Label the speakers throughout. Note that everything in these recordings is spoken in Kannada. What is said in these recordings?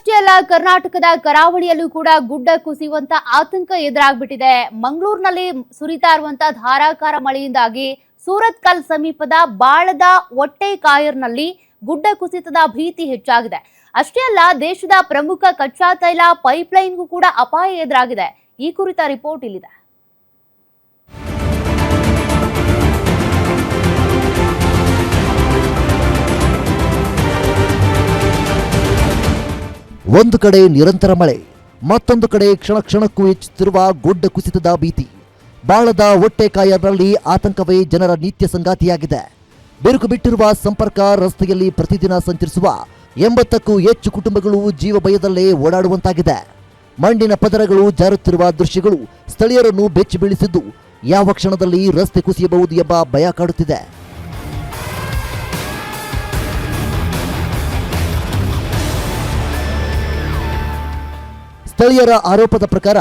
Speaker 1: ಅಷ್ಟೇ ಅಲ್ಲ, ಕರ್ನಾಟಕದ ಕರಾವಳಿಯಲ್ಲೂ ಕೂಡ ಗುಡ್ಡ ಕುಸಿಯುವಂತ ಆತಂಕ ಎದುರಾಗ್ಬಿಟ್ಟಿದೆ. ಮಂಗಳೂರಿನಲ್ಲಿ ಸುರಿತಾ ಇರುವಂತಹ ಧಾರಾಕಾರ ಮಳೆಯಿಂದಾಗಿ ಸೂರತ್ಕಲ್ ಸಮೀಪದ ಬಾಳದ ಒಟ್ಟೆಕಾಯರ್ನಲ್ಲಿ ಗುಡ್ಡ ಕುಸಿತದ ಭೀತಿ ಹೆಚ್ಚಾಗಿದೆ. ಅಷ್ಟೇ ಅಲ್ಲ, ದೇಶದ ಪ್ರಮುಖ ಕಚ್ಚಾ ತೈಲ ಪೈಪ್ಲೈನ್ಗೂ ಕೂಡ ಅಪಾಯ ಎದುರಾಗಿದೆ. ಈ ಕುರಿತ ರಿಪೋರ್ಟ್ ಇಲ್ಲಿದೆ.
Speaker 2: ಒಂದು ಕಡೆ ನಿರಂತರ ಮಳೆ, ಮತ್ತೊಂದು ಕಡೆ ಕ್ಷಣ ಕ್ಷಣಕ್ಕೂ ಹೆಚ್ಚುತ್ತಿರುವ ಗುಡ್ಡ ಕುಸಿತದ ಭೀತಿ. ಬಾಳದ ಒಟ್ಟೆಕಾಯರ್ನಲ್ಲಿ ಆತಂಕವೇ ಜನರ ನಿತ್ಯ ಸಂಗಾತಿಯಾಗಿದೆ. ಬಿರುಕು ಬಿಟ್ಟಿರುವ ಸಂಪರ್ಕ ರಸ್ತೆಯಲ್ಲಿ ಪ್ರತಿದಿನ ಸಂಚರಿಸುವ 80ಕ್ಕೂ ಹೆಚ್ಚು ಕುಟುಂಬಗಳು ಜೀವ ಭಯದಲ್ಲೇ ಓಡಾಡುವಂತಾಗಿದೆ. ಮಣ್ಣಿನ ಪದರಗಳು ಜಾರುತ್ತಿರುವ ದೃಶ್ಯಗಳು ಸ್ಥಳೀಯರನ್ನು ಬೆಚ್ಚಿ ಬೀಳಿಸಿದ್ದು, ಯಾವ ಕ್ಷಣದಲ್ಲಿ ರಸ್ತೆ ಕುಸಿಯಬಹುದು ಎಂಬ ಭಯ ಕಾಡುತ್ತಿದೆ. ಸ್ಥಳೀಯರ ಆರೋಪದ ಪ್ರಕಾರ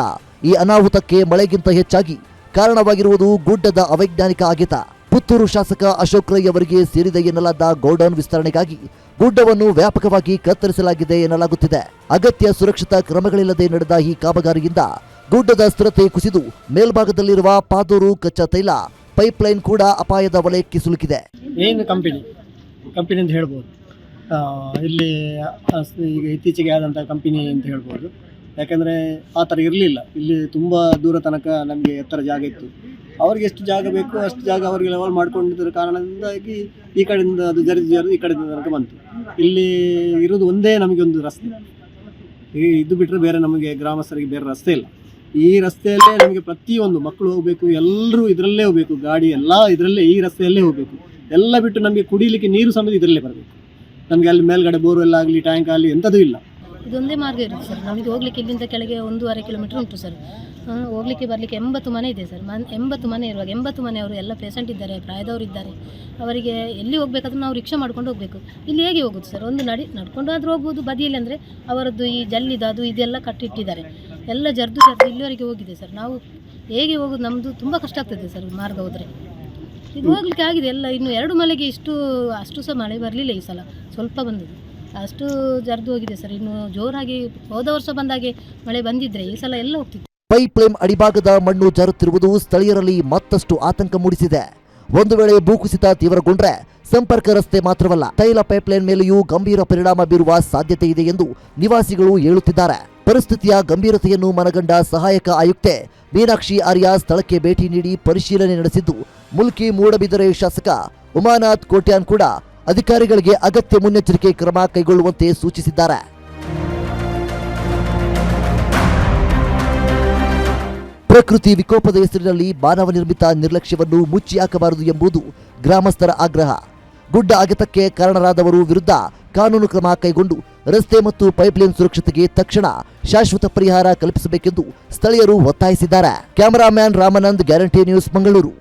Speaker 2: ಈ ಅನಾಹುತಕ್ಕೆ ಮಳೆಗಿಂತ ಹೆಚ್ಚಾಗಿ ಕಾರಣವಾಗಿರುವುದು ಗುಡ್ಡದ ಅವೈಜ್ಞಾನಿಕ ಅಗೆತ. ಪುತ್ತೂರು ಶಾಸಕ ಅಶೋಕ್ ರೈ ಅವರಿಗೆ ಸೇರಿದೆ ಎನ್ನಲಾದ ಗೋಡೌನ್ ವಿಸ್ತರಣೆಗಾಗಿ ಗುಡ್ಡವನ್ನು ವ್ಯಾಪಕವಾಗಿ ಕತ್ತರಿಸಲಾಗಿದೆ ಎನ್ನಲಾಗುತ್ತಿದೆ. ಅಗತ್ಯ ಸುರಕ್ಷತಾ ಕ್ರಮಗಳಿಲ್ಲದೆ ನಡೆದ ಈ ಕಾಮಗಾರಿಯಿಂದ ಗುಡ್ಡದ ಸ್ಥಿರತೆ ಕುಸಿದು ಮೇಲ್ಭಾಗದಲ್ಲಿರುವ ಪಾದೂರು ಕಚ್ಚಾ ತೈಲ ಪೈಪ್ಲೈನ್ ಕೂಡ ಅಪಾಯದ ವಲಯಕ್ಕೆ ಸಿಲುಕಿದೆ.
Speaker 3: ಏನು ಕಂಪನಿ ಅಂತ ಹೇಳ್ಬೋದು. ಇಲ್ಲಿ ಈಗ ಇತ್ತೀಚೆಗೆ ಆದಂಥ ಕಂಪನಿ ಅಂತ ಹೇಳ್ಬೋದು. ಯಾಕೆಂದರೆ ಆ ಥರ ಇರಲಿಲ್ಲ. ಇಲ್ಲಿ ತುಂಬ ದೂರ ತನಕ ನಮಗೆ ಎತ್ತರ ಜಾಗ ಇತ್ತು. ಅವ್ರಿಗೆ ಎಷ್ಟು ಜಾಗ ಬೇಕು ಅಷ್ಟು ಜಾಗ ಅವರಿಗೆ ಲೆವೆಲ್ ಮಾಡ್ಕೊಂಡಿದ್ದರ ಕಾರಣದಿಂದಾಗಿ ಈ ಕಡೆಯಿಂದ ಅದು ಜರಿದು ಈ ಕಡೆಯಿಂದ ತನಕ ಬಂತು. ಇಲ್ಲಿ ಇರೋದು ಒಂದೇ ನಮಗೆ ಒಂದು ರಸ್ತೆ, ಇದು ಬಿಟ್ಟರೆ ಬೇರೆ ನಮಗೆ ಗ್ರಾಮಸ್ಥರಿಗೆ ಬೇರೆ ರಸ್ತೆ ಇಲ್ಲ. ಈ ರಸ್ತೆಯಲ್ಲೇ ನಮಗೆ ಪ್ರತಿಯೊಂದು ಮಕ್ಕಳು ಹೋಗಬೇಕು, ಎಲ್ಲರೂ ಇದರಲ್ಲೇ ಹೋಗಬೇಕು, ಗಾಡಿ ಎಲ್ಲ ಇದರಲ್ಲೇ ಈ ರಸ್ತೆಯಲ್ಲೇ ಹೋಗಬೇಕು. ಎಲ್ಲ ಬಿಟ್ಟು ನಮಗೆ ಕುಡಿಲಿಕ್ಕೆ ನೀರು ಸಮೇತ ಇದರಲ್ಲೇ ಬರಬೇಕು. ನಮಗೆ ಅಲ್ಲಿ ಮೇಲ್ಗಡೆ ಬೋರ್ವೆಲ್ ಆಗಲಿ ಟ್ಯಾಂಕ್ ಆಗಲಿ ಎಂಥದೂ ಇಲ್ಲ.
Speaker 4: ಇದೊಂದೇ ಮಾರ್ಗ ಇರುತ್ತೆ ಸರ್. ನಮಗೆ ಹೋಗ್ಲಿಕ್ಕೆ ಇಲ್ಲಿಂದ ಕೆಳಗೆ 1.5 ಕಿಲೋಮೀಟರ್ ಉಂಟು ಸರ್. ಹೋಗ್ಲಿಕ್ಕೆ ಬರಲಿಕ್ಕೆ 80 ಮನೆ ಇದೆ ಸರ್. 80 ಮನೆ ಇರುವಾಗ 80 ಮನೆಯವರು ಎಲ್ಲ ಪೇಷಂಟ್ ಇದ್ದಾರೆ, ಪ್ರಾಯದವರು ಇದ್ದಾರೆ. ಅವರಿಗೆ ಎಲ್ಲಿ ಹೋಗ್ಬೇಕಾದ್ರೂ ನಾವು ರಿಕ್ಷಾ ಮಾಡ್ಕೊಂಡು ಹೋಗಬೇಕು. ಇಲ್ಲಿ ಹೇಗೆ ಹೋಗೋದು ಸರ್? ಒಂದು ನಡ್ಕೊಂಡು ಆದರೂ ಹೋಗ್ಬೋದು. ಬದಿಯಲ್ಲಿ ಅಂದರೆ ಅವರದ್ದು ಈ ಜಲ್ಲಿದು ಅದು ಇದೆಲ್ಲ ಕಟ್ಟಿಟ್ಟಿದ್ದಾರೆ. ಎಲ್ಲ ಜರ್ದು ಇಲ್ಲಿವರೆಗೆ ಹೋಗಿದೆ ಸರ್. ನಾವು ಹೇಗೆ ಹೋಗೋದು? ನಮ್ಮದು ತುಂಬ ಕಷ್ಟ ಆಗ್ತದೆ ಸರ್ ಮಾರ್ಗ ಹೋದರೆ. ಇದು ಹೋಗ್ಲಿಕ್ಕೆ ಆಗಿದೆ ಎಲ್ಲ. ಇನ್ನು 2 ಮಳೆಗೆ ಅಷ್ಟು ಸಹ ಮಳೆ ಬರಲಿಲ್ಲ ಈ ಸಲ. ಸ್ವಲ್ಪ ಬಂದಿದೆ, ಅಷ್ಟು ಜರ್ದು ಹೋಗಿದೆ ಸರ್. ಇನ್ನು ಜೋರಾಗಿ ಹೋದ ವರ್ಷ ಬಂದಾಗೆ ಮಳೆ ಬಂದಿದ್ರೆ ಈ ಸಲ ಎಲ್ಲ ಹೋಗ್ತಿತ್ತು.
Speaker 2: ಪೈಪ್ಲೈನ್ ಅಡಿಭಾಗದ ಮಣ್ಣು ಜಾರುತ್ತಿರುವುದು ಸ್ಥಳೀಯರಲ್ಲಿ ಮತ್ತಷ್ಟು ಆತಂಕ ಮೂಡಿಸಿದೆ. ಒಂದು ವೇಳೆ ಭೂಕುಸಿತ ತೀವ್ರಗೊಂಡ್ರೆ ಸಂಪರ್ಕ ರಸ್ತೆ ಮಾತ್ರವಲ್ಲ, ತೈಲ ಪೈಪ್ಲೈನ್ ಮೇಲೆಯೂ ಗಂಭೀರ ಪರಿಣಾಮ ಬೀರುವ ಸಾಧ್ಯತೆ ಇದೆ ಎಂದು ನಿವಾಸಿಗಳು ಹೇಳುತ್ತಿದ್ದಾರೆ. ಪರಿಸ್ಥಿತಿಯ ಗಂಭೀರತೆಯನ್ನು ಮನಗಂಡ ಸಹಾಯಕ ಆಯುಕ್ತೆ ಮೀನಾಕ್ಷಿ ಆರ್ಯ ಸ್ಥಳಕ್ಕೆ ಭೇಟಿ ನೀಡಿ ಪರಿಶೀಲನೆ ನಡೆಸಿದ್ದು, ಮುಲ್ಕಿ ಮೂಡಬಿದರೆ ಶಾಸಕ ಉಮಾನಾಥ್ ಕೋಟ್ಯಾನ್ ಕೂಡ ಅಧಿಕಾರಿಗಳಿಗೆ ಅಗತ್ಯ ಮುನ್ನೆಚ್ಚರಿಕೆ ಕ್ರಮ ಕೈಗೊಳ್ಳುವಂತೆ ಸೂಚಿಸಿದ್ದಾರೆ. ಪ್ರಕೃತಿ ವಿಕೋಪದ ಹೆಸರಿನಲ್ಲಿ ಮಾನವ ನಿರ್ಮಿತ ನಿರ್ಲಕ್ಷ್ಯವನ್ನು ಮುಚ್ಚಿ ಹಾಕಬಾರದು ಎಂಬುದು ಗ್ರಾಮಸ್ಥರ ಆಗ್ರಹ. ಗುಡ್ಡ ಅಗೆತಕ್ಕೆ ಕಾರಣರಾದವರು ವಿರುದ್ಧ ಕಾನೂನು ಕ್ರಮ ಕೈಗೊಂಡು ರಸ್ತೆ ಮತ್ತು ಪೈಪ್ಲೈನ್ ಸುರಕ್ಷತೆಗೆ ತಕ್ಷಣ ಶಾಶ್ವತ ಪರಿಹಾರ ಕಲ್ಪಿಸಬೇಕೆಂದು ಸ್ಥಳೀಯರು ಒತ್ತಾಯಿಸಿದ್ದಾರೆ. Cameraman Ramanand, Guarantee News, Mangaluru.